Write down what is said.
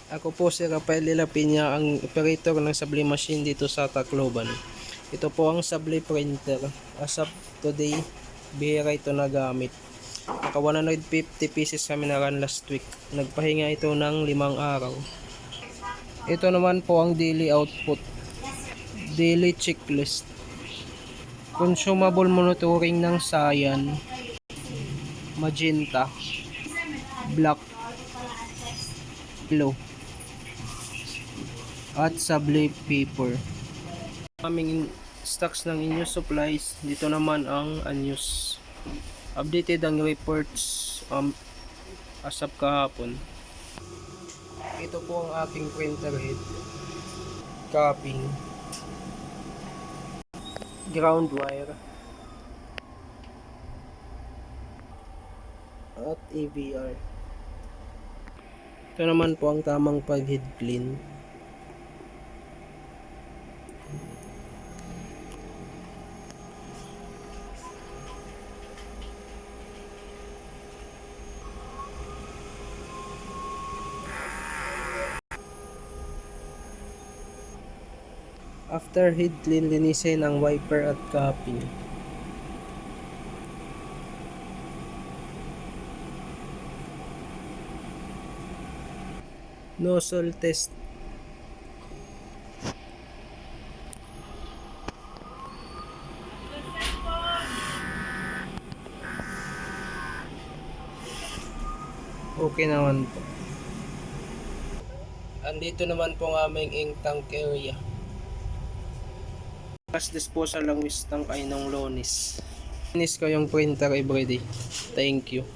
Ako po si Rafael de la Piña, ang operator ng Sablé machine dito sa Tacloban. Ito po ang Sablé printer. As of today, bihira ito nagamit. Naka 150 pieces kami na run last week. Nagpahinga ito ng 5 araw. Ito naman po ang daily output. Daily checklist. Consumable monitoring ng cyan, magenta, black, yellow, at Sablé paper. Aming stocks ng in-use supplies. Dito naman ang unused. Updated ang reports as of kahapon. Ito po ang aking printer head. Copying. Ground wire. At AVR. Ito naman po ang tamang pag-head clean. After head clean, linisin ang wiper at cupping. Nozzle test. Okay naman po. Andito naman po ang aming ink tank area. Gas disposal lang ng ay ng Lonis. Linis ko yung printer everyday. Thank you.